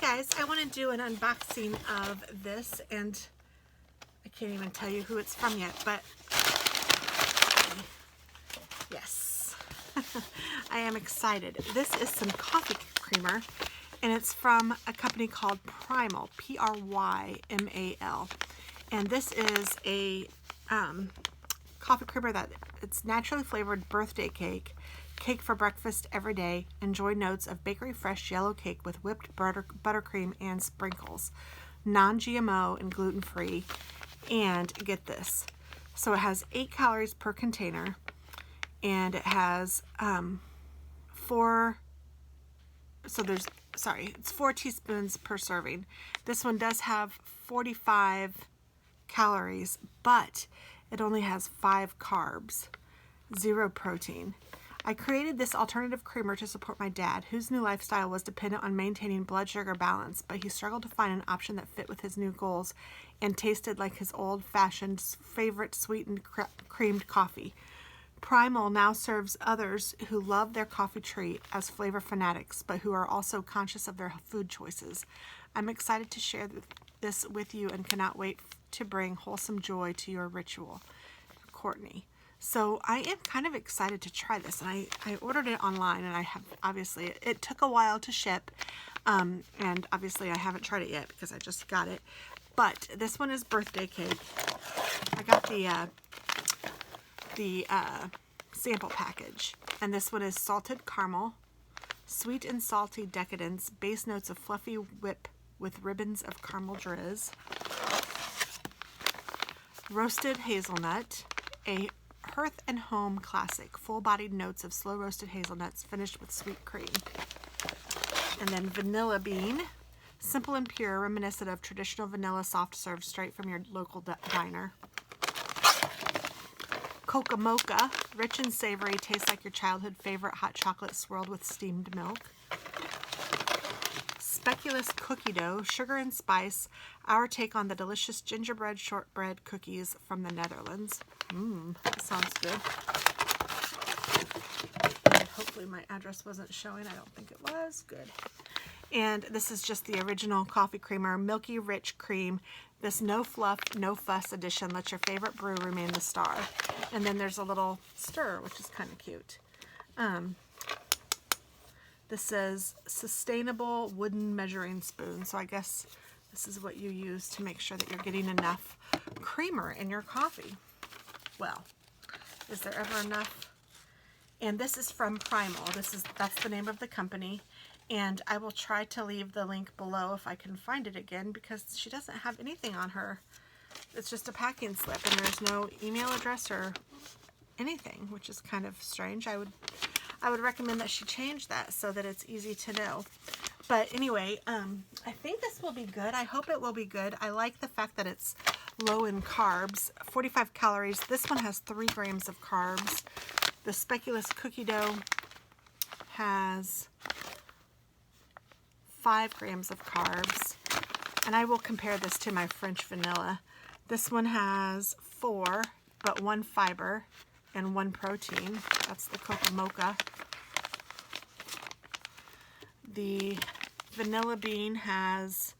guys, I want to do an unboxing of this, and I can't even tell you who it's from yet, but yes, I am excited. This is some coffee creamer, and it's from a company called Prymal, P-R-Y-M-A-L, and this is a coffee creamer that it's naturally flavored birthday cake for breakfast every day. Enjoy notes of bakery fresh yellow cake with whipped buttercream and sprinkles. Non-GMO and gluten-free. And get this. So it has 8 calories per container. And it has it's 4 teaspoons per serving. This one does have 45 calories, but it only has 5 carbs, 0 protein. I created this alternative creamer to support my dad, whose new lifestyle was dependent on maintaining blood sugar balance, but he struggled to find an option that fit with his new goals and tasted like his old-fashioned favorite sweetened creamed coffee. Prymal now serves others who love their coffee treat as flavor fanatics, but who are also conscious of their food choices. I'm excited to share this with you and cannot wait to bring wholesome joy to your ritual. Courtney. So I am kind of excited to try this, and I ordered it online, and I have obviously it took a while to ship, and obviously I haven't tried it yet because I just got it. But this one is birthday cake. I got the sample package, and this one is salted caramel, sweet and salty decadence, base notes of fluffy whip with ribbons of caramel drizz, roasted hazelnut, a Hearth and Home classic, full-bodied notes of slow-roasted hazelnuts finished with sweet cream. And then vanilla bean, simple and pure, reminiscent of traditional vanilla soft serve straight from your local diner. Coca mocha, rich and savory, tastes like your childhood favorite hot chocolate swirled with steamed milk. Speculous cookie dough, sugar and spice, our take on the delicious gingerbread shortbread cookies from the Netherlands. That sounds good. And hopefully my address wasn't showing. I don't think it was. Good. And this is just the original coffee creamer, milky rich cream. This no fluff, no fuss edition lets your favorite brew remain the star. And then there's a little stir, which is kind of cute. This says sustainable wooden measuring spoon. So I guess this is what you use to make sure that you're getting enough creamer in your coffee. Well, is there ever enough? And this is from Prymal. That's the name of the company. And I will try to leave the link below if I can find it again, because she doesn't have anything on her. It's just a packing slip, and there's no email address or anything, which is kind of strange. I would recommend that she change that so that it's easy to know. But anyway, I think this will be good. I hope it will be good. I like the fact that it's low in carbs, 45 calories. This one has 3 grams of carbs. The speculous cookie dough has 5 grams of carbs. And I will compare this to my French vanilla. This one has 4, but 1 fiber and 1 protein. That's the Coca mocha. The vanilla bean has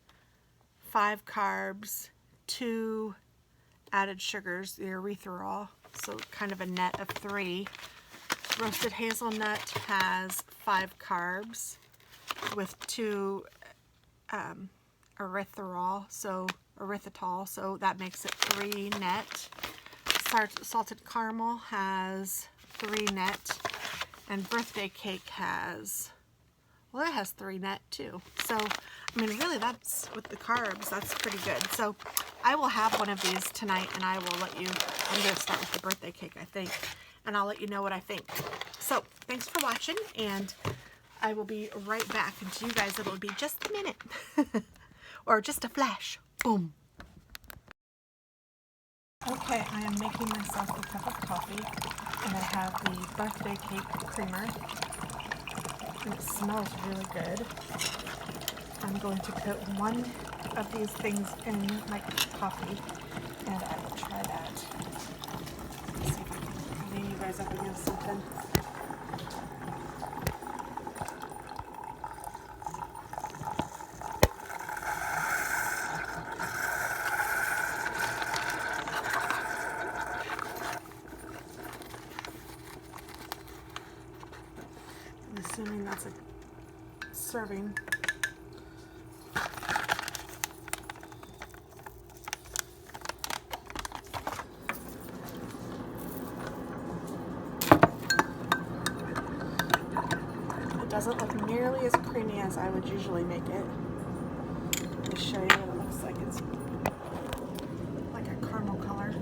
5 carbs, 2 added sugars, the erythritol, so kind of a net of 3. Roasted hazelnut has 5 carbs with 2 erythritol, so that makes it 3 net. Salted caramel has 3 net, and birthday cake has, well, it has 3 net too. So, I mean, really, that's with the carbs, that's pretty good. So, I will have one of these tonight, and I will let you, I'm going to start with the birthday cake, I think, and I'll let you know what I think. So, thanks for watching, and I will be right back. And to you guys, it'll be just a minute, or just a flash. Boom. Okay, I am making myself a cup of coffee, and I have the birthday cake creamer, and it smells really good. I'm going to put one of these things in my coffee, and I will try that. Let's see if I can leave you guys up against something. assuming that's a serving. It doesn't look nearly as creamy as I would usually make it. Let me show you what it looks like. It's like a caramel color.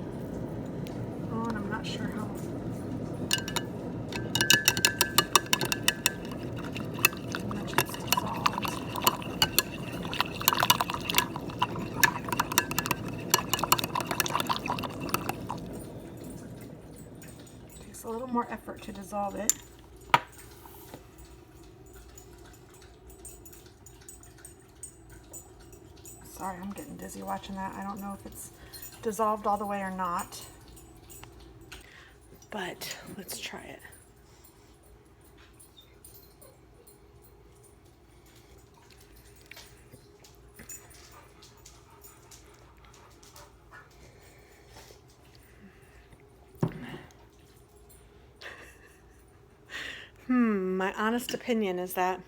Oh, and I'm not sure how much it's dissolved. Takes a little more effort to dissolve it. Sorry, I'm getting dizzy watching that. I don't know if it's dissolved all the way or not. But let's try it. My honest opinion is that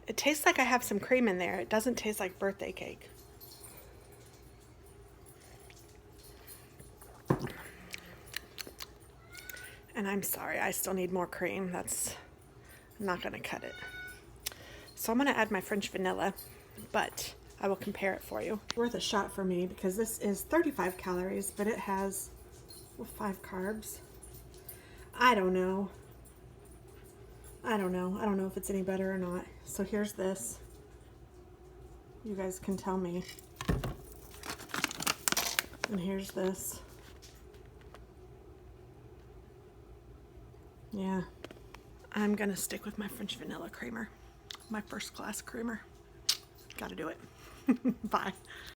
it tastes like I have some cream in there. It doesn't taste like birthday cake. And I'm sorry, I still need more cream. That's not gonna cut it. So I'm gonna add my French vanilla, but I will compare it for you. It's worth a shot for me because this is 35 calories, but it has 5 carbs. I don't know. I don't know if it's any better or not. So here's this. You guys can tell me. And here's this. Yeah. I'm gonna stick with my French vanilla creamer. My first class creamer. Gotta do it. Bye.